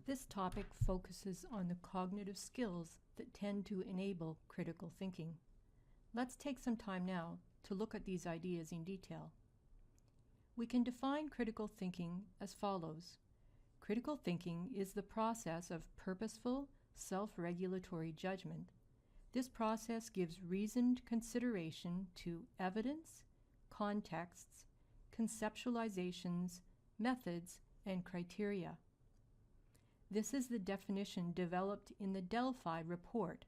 This topic focuses on the cognitive skills that tend to enable critical thinking. Let's take some time now to look at these ideas in detail. We can define critical thinking as follows. Critical thinking is the process of purposeful, self-regulatory judgment. This process gives reasoned consideration to evidence, contexts, conceptualizations, methods, and criteria. This is the definition developed in the Delphi Report,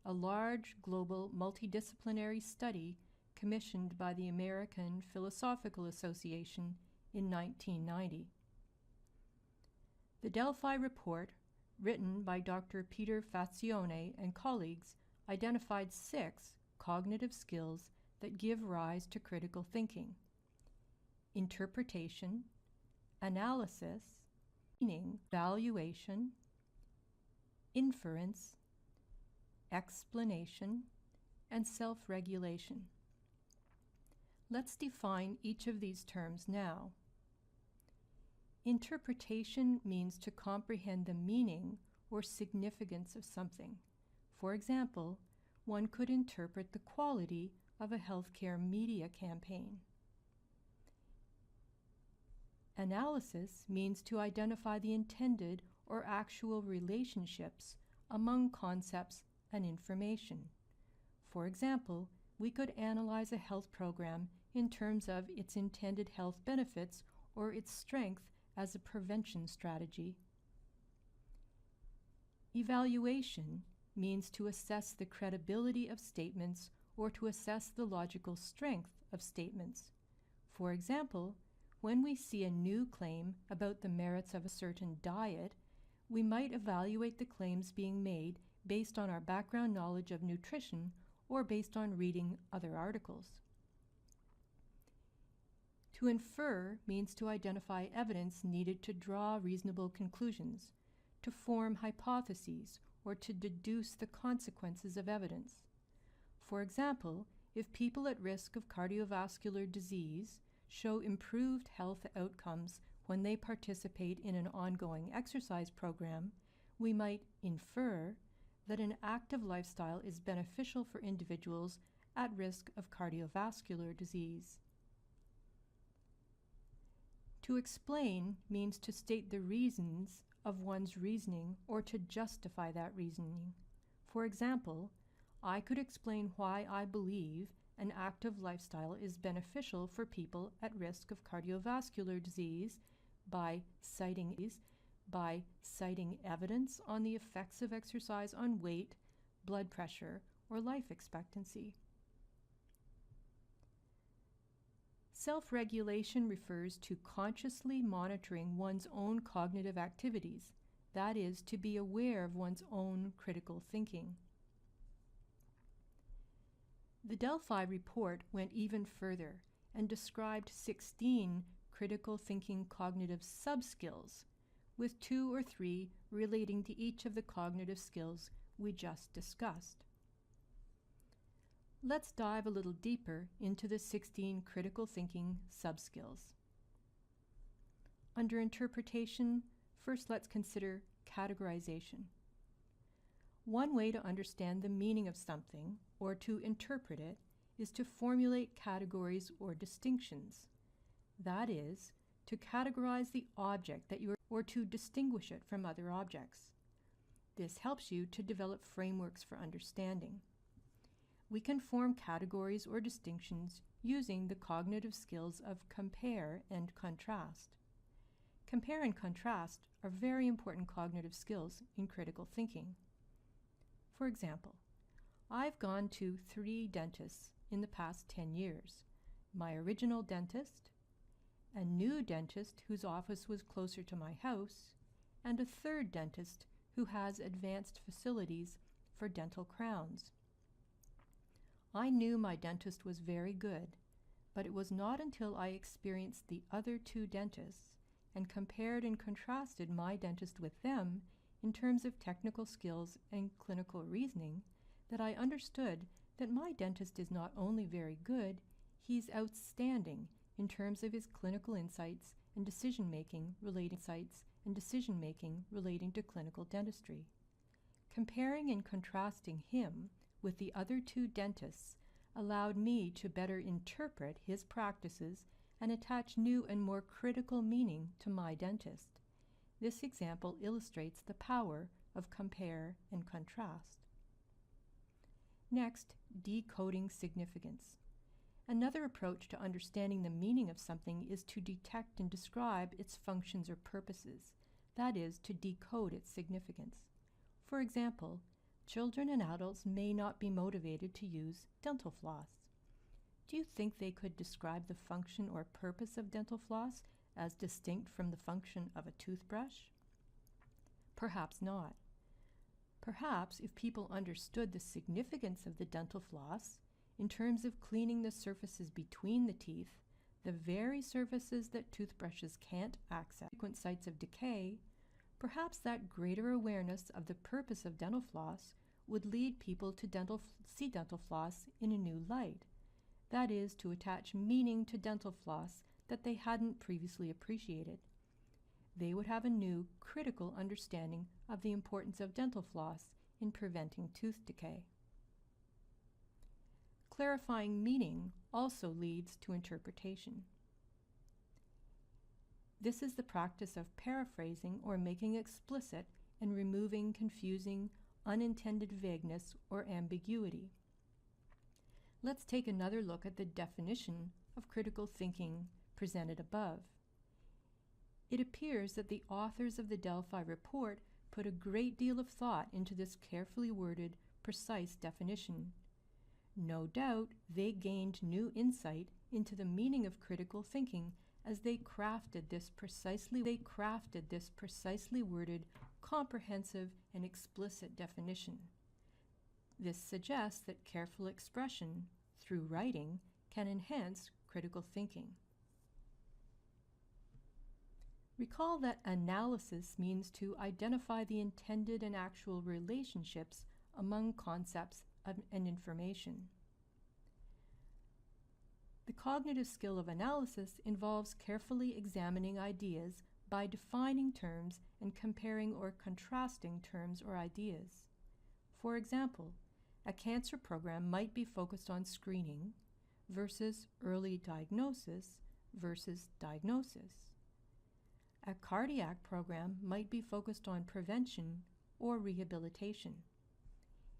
a large global multidisciplinary study commissioned by the American Philosophical Association in 1990. The Delphi Report, written by Dr. Peter Fazione and colleagues, identified 6 cognitive skills that give rise to critical thinking: interpretation, analysis, meaning, valuation, inference, explanation, and self-regulation. Let's define each of these terms now. Interpretation means to comprehend the meaning or significance of something. For example, one could interpret the quality of a healthcare media campaign. Analysis means to identify the intended or actual relationships among concepts and information. For example, we could analyze a health program in terms of its intended health benefits or its strength as a prevention strategy. Evaluation means to assess the credibility of statements or to assess the logical strength of statements. For example, when we see a new claim about the merits of a certain diet, we might evaluate the claims being made based on our background knowledge of nutrition or based on reading other articles. To infer means to identify evidence needed to draw reasonable conclusions, to form hypotheses, or to deduce the consequences of evidence. For example, if people at risk of cardiovascular disease show improved health outcomes when they participate in an ongoing exercise program, we might infer that an active lifestyle is beneficial for individuals at risk of cardiovascular disease. To explain means to state the reasons of one's reasoning or to justify that reasoning. For example, I could explain why I believe an active lifestyle is beneficial for people at risk of cardiovascular disease by citing evidence on the effects of exercise on weight, blood pressure, or life expectancy. Self-regulation refers to consciously monitoring one's own cognitive activities, that is, to be aware of one's own critical thinking. The Delphi Report went even further and described 16 critical thinking cognitive subskills, with 2 or 3 relating to each of the cognitive skills we just discussed. Let's dive a little deeper into the 16 critical thinking subskills. Under interpretation, first let's consider categorization. One way to understand the meaning of something, or to interpret it, is to formulate categories or distinctions. That is, to categorize the object that you are, or to distinguish it from other objects. This helps you to develop frameworks for understanding. We can form categories or distinctions using the cognitive skills of compare and contrast. Compare and contrast are very important cognitive skills in critical thinking. For example, I've gone to 3 dentists in the past 10 years. My original dentist, a new dentist whose office was closer to my house, and a 3rd dentist who has advanced facilities for dental crowns. I knew my dentist was very good, but it was not until I experienced the other 2 dentists and compared and contrasted my dentist with them in terms of technical skills and clinical reasoning that I understood that my dentist is not only very good, he's outstanding in terms of his clinical insights and decision-making relating and decision-making relating to clinical dentistry. Comparing and contrasting him with the other two dentists allowed me to better interpret his practices and attach new and more critical meaning to my dentist. This example illustrates the power of compare and contrast. Next, decoding significance. Another approach to understanding the meaning of something is to detect and describe its functions or purposes, that is, to decode its significance. For example, children and adults may not be motivated to use dental floss. Do you think they could describe the function or purpose of dental floss as distinct from the function of a toothbrush? Perhaps not. Perhaps if people understood the significance of the dental floss in terms of cleaning the surfaces between the teeth, the very surfaces that toothbrushes can't access, frequent sites of decay, perhaps that greater awareness of the purpose of dental floss would lead people to see dental floss in a new light. That is, to attach meaning to dental floss that they hadn't previously appreciated. They would have a new, critical understanding of the importance of dental floss in preventing tooth decay. Clarifying meaning also leads to interpretation. This is the practice of paraphrasing or making explicit and removing confusing, unintended vagueness or ambiguity. Let's take another look at the definition of critical thinking presented above. It appears that the authors of the Delphi report put a great deal of thought into this carefully worded, precise definition. No doubt they gained new insight into the meaning of critical thinking as they crafted this precisely worded, comprehensive, and explicit definition. This suggests that careful expression, through writing, can enhance critical thinking. Recall that analysis means to identify the intended and actual relationships among concepts and information. The cognitive skill of analysis involves carefully examining ideas by defining terms and comparing or contrasting terms or ideas. For example, a cancer program might be focused on screening versus early diagnosis versus diagnosis. A cardiac program might be focused on prevention or rehabilitation.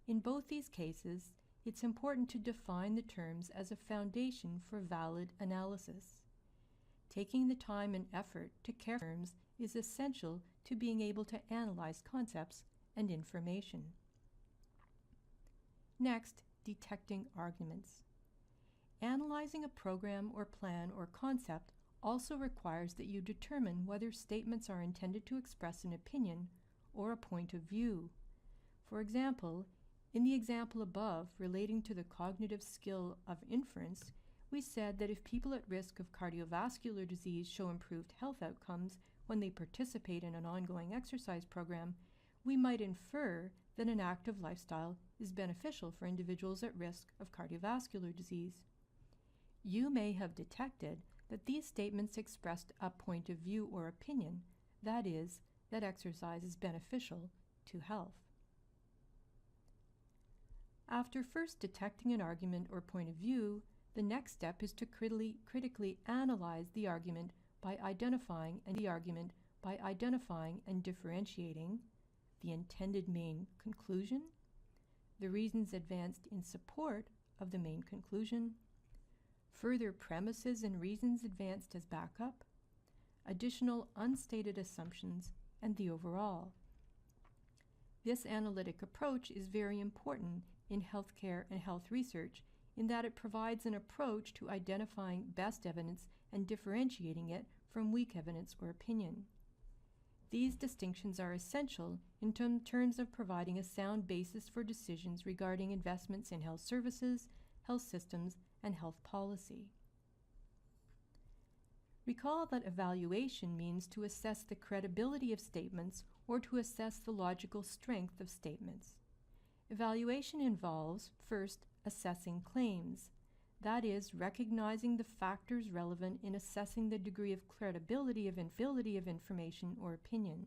In both these cases, it's important to define the terms as a foundation for valid analysis. Taking the time and effort to care for terms is essential to being able to analyze concepts and information. Next, detecting arguments. Analyzing a program or plan or concept also requires that you determine whether statements are intended to express an opinion or a point of view. For example, in the example above relating to the cognitive skill of inference, we said that if people at risk of cardiovascular disease show improved health outcomes when they participate in an ongoing exercise program, we might infer that an active lifestyle is beneficial for individuals at risk of cardiovascular disease. You may have detected that these statements expressed a point of view or opinion, that is, that exercise is beneficial to health. After first detecting an argument or point of view, the next step is to critically analyze the argument by identifying and differentiating the intended main conclusion, the reasons advanced in support of the main conclusion, further premises and reasons advanced as backup, additional unstated assumptions, and the overall. This analytic approach is very important in healthcare and health research in that it provides an approach to identifying best evidence and differentiating it from weak evidence or opinion. These distinctions are essential in terms of providing a sound basis for decisions regarding investments in health services, health systems, and health policy. Recall that evaluation means to assess the credibility of statements or to assess the logical strength of statements. Evaluation involves, first, assessing claims, That is, recognizing the factors relevant in assessing the degree of credibility of information or opinion.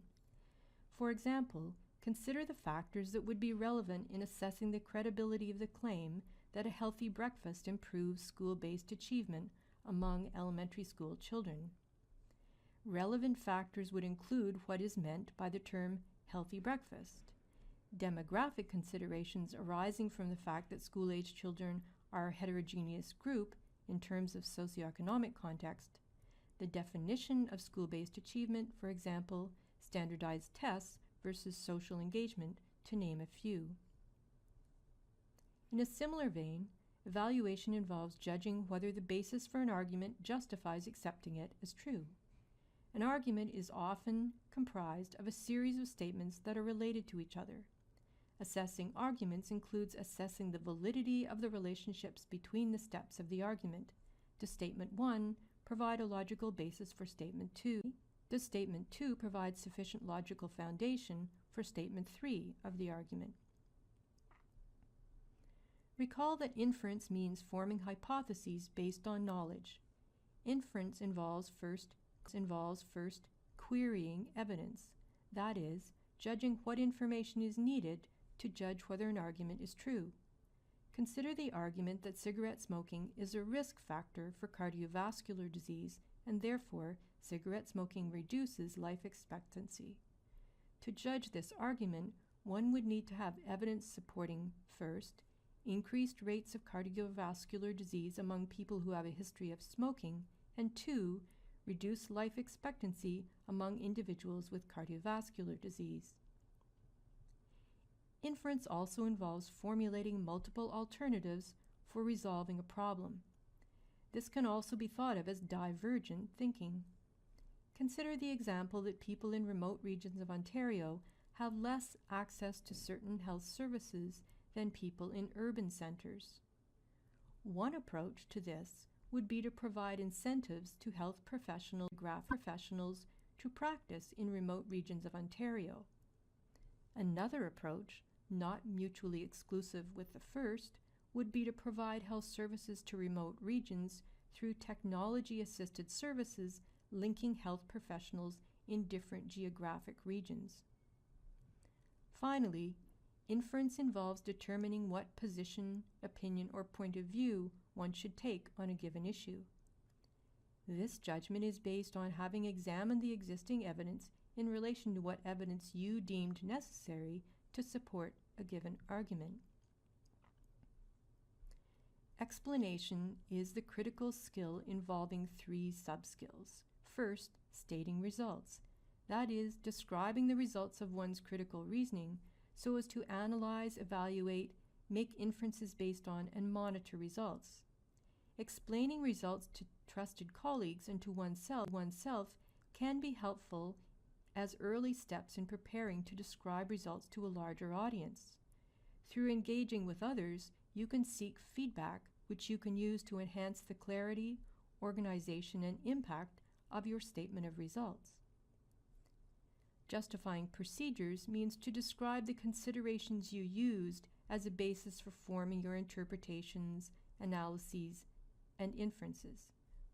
For example, consider the factors that would be relevant in assessing the credibility of the claim that a healthy breakfast improves school-based achievement among elementary school children. Relevant factors would include what is meant by the term healthy breakfast, demographic considerations arising from the fact that school-age children are a heterogeneous group in terms of socioeconomic context, the definition of school-based achievement, for example, standardized tests versus social engagement, to name a few. In a similar vein, evaluation involves judging whether the basis for an argument justifies accepting it as true. An argument is often comprised of a series of statements that are related to each other. Assessing arguments includes assessing the validity of the relationships between the steps of the argument. Does Statement 1 provide a logical basis for Statement 2? Does Statement 2 provide sufficient logical foundation for Statement 3 of the argument? Recall that inference means forming hypotheses based on knowledge. Inference involves first querying evidence, that is, judging what information is needed to judge whether an argument is true. Consider the argument that cigarette smoking is a risk factor for cardiovascular disease and therefore cigarette smoking reduces life expectancy. To judge this argument, one would need to have evidence supporting, first, increased rates of cardiovascular disease among people who have a history of smoking, and two, reduced life expectancy among individuals with cardiovascular disease. Inference also involves formulating multiple alternatives for resolving a problem. This can also be thought of as divergent thinking. Consider the example that people in remote regions of Ontario have less access to certain health services than people in urban centres. One approach to this would be to provide incentives to health professionals to practice in remote regions of Ontario. Another approach, not mutually exclusive with the first, would be to provide health services to remote regions through technology-assisted services linking health professionals in different geographic regions. Finally, inference involves determining what position, opinion, or point of view one should take on a given issue. This judgment is based on having examined the existing evidence in relation to what evidence you deemed necessary to support a given argument. Explanation is the critical skill involving three subskills. First, stating results. That is, describing the results of one's critical reasoning so as to analyze, evaluate, make inferences based on, and monitor results. Explaining results to trusted colleagues and to oneself can be helpful as early steps in preparing to describe results to a larger audience. Through engaging with others, you can seek feedback which you can use to enhance the clarity, organization, and impact of your statement of results. Justifying procedures means to describe the considerations you used as a basis for forming your interpretations, analyses, and inferences.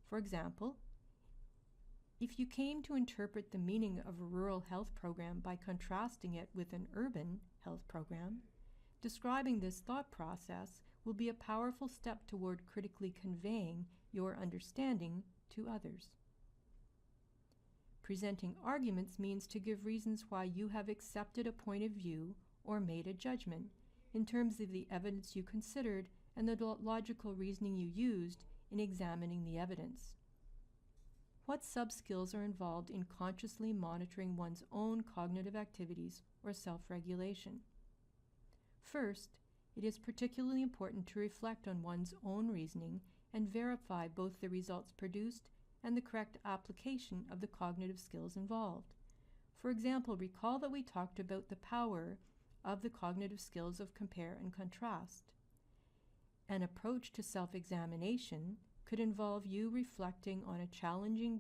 For example, if you came to interpret the meaning of a rural health program by contrasting it with an urban health program, describing this thought process will be a powerful step toward critically conveying your understanding to others. Presenting arguments means to give reasons why you have accepted a point of view or made a judgment in terms of the evidence you considered and the logical reasoning you used in examining the evidence. What subskills are involved in consciously monitoring one's own cognitive activities or self-regulation? First, it is particularly important to reflect on one's own reasoning and verify both the results produced and the correct application of the cognitive skills involved. For example, recall that we talked about the power of the cognitive skills of compare and contrast. An approach to self-examination could involve you reflecting on a challenging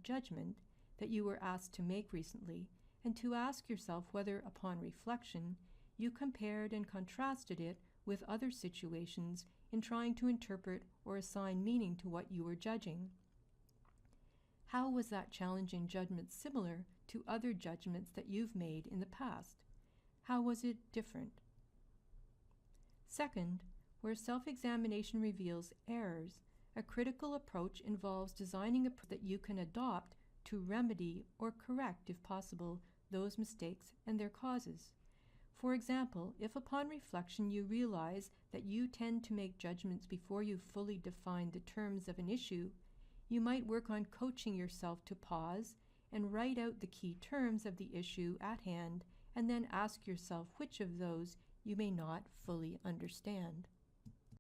judgment that you were asked to make recently, and to ask yourself whether, upon reflection, you compared and contrasted it with other situations in trying to interpret or assign meaning to what you were judging. How was that challenging judgment similar to other judgments that you've made in the past? How was it different? Second, where self-examination reveals errors, a critical approach involves designing a approach that you can adopt to remedy or correct, if possible, those mistakes and their causes. For example, if upon reflection you realize that you tend to make judgments before you fully define the terms of an issue, you might work on coaching yourself to pause and write out the key terms of the issue at hand, and then ask yourself which of those you may not fully understand.